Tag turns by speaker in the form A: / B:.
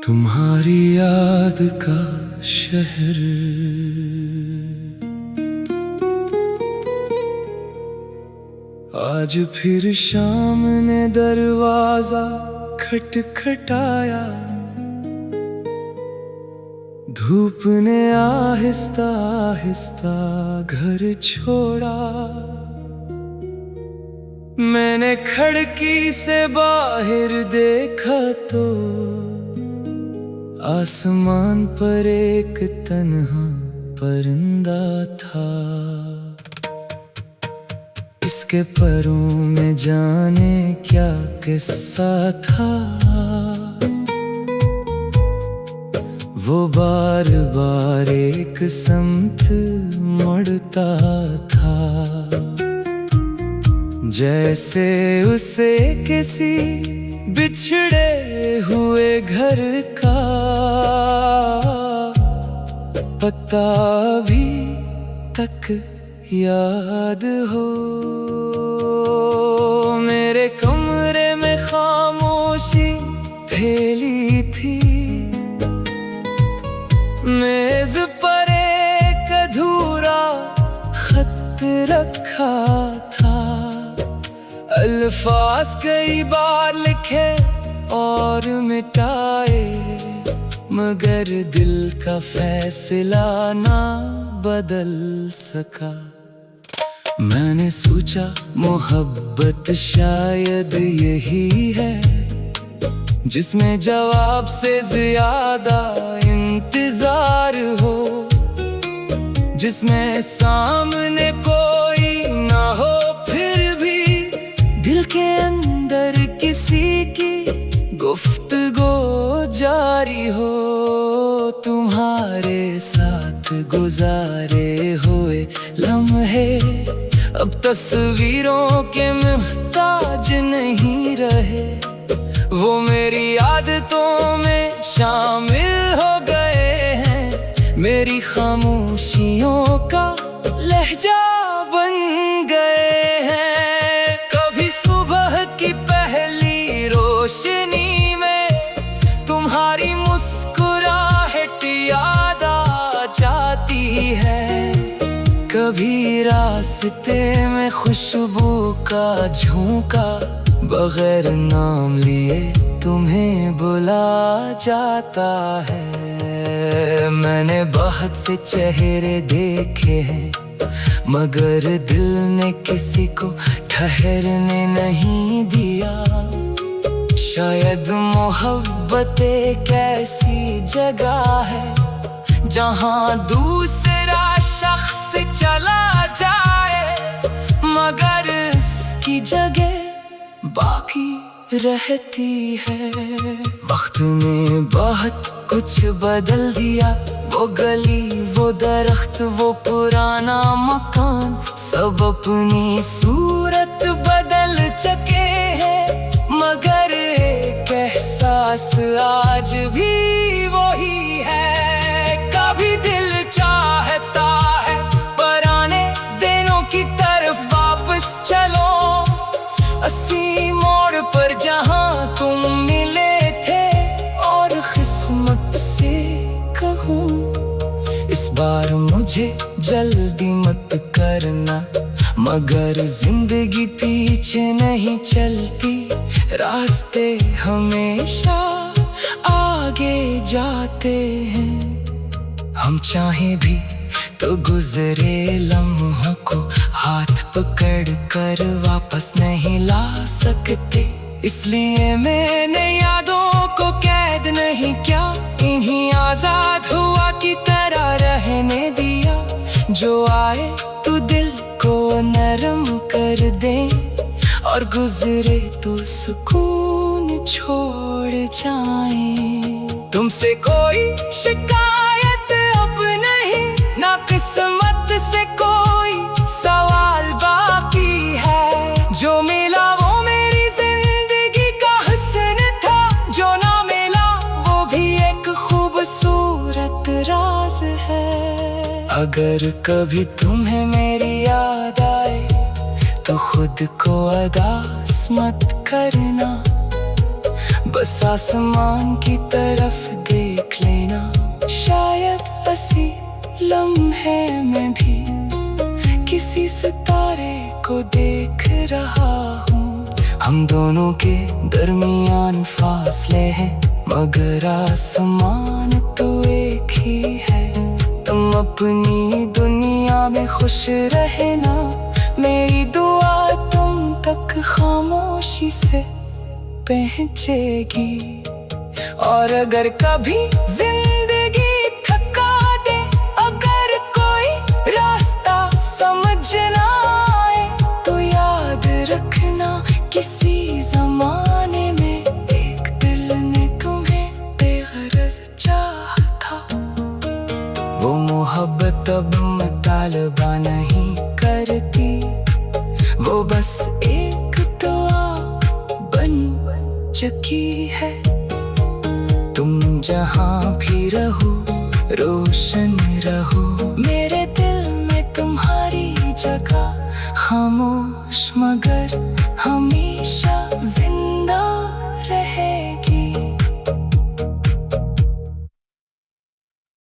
A: तुम्हारी याद का शहर। आज फिर शाम ने दरवाजा खटखटाया, धूप ने आहिस्ता आहिस्ता घर छोड़ा। मैंने खिड़की से बाहर देखा तो आसमान पर एक तन्हा परिंदा था। इसके परों में जाने क्या किस्सा था। वो बार बार एक समत मुड़ता था, जैसे उसे किसी बिछड़े हुए घर का पता अभी तक याद हो। मेरे कमरे में खामोशी फैली थी, मेज पर एक अधूरा खत रखा था। अल्फाज कई बार लिखे और मिटाए, मगर दिल का फैसला ना बदल सका। मैंने सोचा मोहब्बत शायद यही है, जिसमें जवाब से ज्यादा इंतजार हो, जिसमें सामने कोई ना हो फिर भी दिल के अंदर किसी की गुफ्तगू जारी हो। तुम्हारे साथ गुजारे हुए लम्हे अब तस्वीरों के मुहताज नहीं रहे। वो मेरी आदतों में शामिल हो गए हैं, मेरी खामोशियों का लहजा बन गए हैं। कभी सुबह की पहली रोशनी में तुम्हारी मुस्कुराहट याद आ जाती है। कभी रास्ते में खुशबू का झोंका बगैर नाम लिए तुम्हें बुला जाता है। मैंने बहुत से चेहरे देखे हैं, मगर दिल ने किसी को ठहरने नहीं दिया। शायद मोहब्बत एक ऐसी जगह है जहां दूसरा शख्स चला जाए, मगर इसकी जगह बाकी रहती है। वक्त ने बहुत कुछ बदल दिया, वो गली, वो दरख्त, वो पुराना मकान, सब अपनी सूरत बदल चुके हैं, मगर एक एहसास आज भी वही है। कभी दिल चाहता है पुराने दिनों की तरफ वापस चलो, अस्सी मोड़ पर जहां तुम मिले थे, और किस्मत से कहूं इस बार मुझे जल्दी मत करना। मगर जिंदगी पीछे नहीं चलती, रास्ते हमेशा आगे जाते हैं। हम चाहे भी तो गुजरे लम्हों को हाथ पकड़ कर वापस नहीं ला सकते। इसलिए मैंने यादों को कैद नहीं किया, इन्हीं आजाद हुआ की तरह रहने दिया। जो आए तो दिल को नरम कर दे, और गुजरे तो सुकून छोड़ जाए। तुमसे कोई शिकायत अब नहीं, ना किस्मत से कोई सवाल बाकी है। जो मिला वो मेरी जिंदगी का हुस्न था, जो ना मिला वो भी एक खूबसूरत राज है। अगर कभी तुम्हें मेरी याद आए तो खुद को अदास मत करना, बस आसमान की तरफ देख लेना। शायद इसी लम्हे में भी किसी सितारे को देख रहा हूँ। हम दोनों के दरमियान फासले हैं, मगर आसमान तो एक ही है। तुम अपनी दुनिया में खुश रहना, मेरी दुआ तुम तक खामोशी से पहुंचेगी। और अगर कभी जिंदगी थका दे, अगर कोई रास्ता समझ ना आए, तो याद रखना किसी जमाने में एक दिल ने तुम्हें बेगरज चाहा था। वो मोहब्बत अब मुतालबा नहीं करती, वो बस एक दुआ बन चुकी है। तुम जहाँ भी रहो रोशन रहो, मेरे दिल में तुम्हारी जगह खामोश मगर हम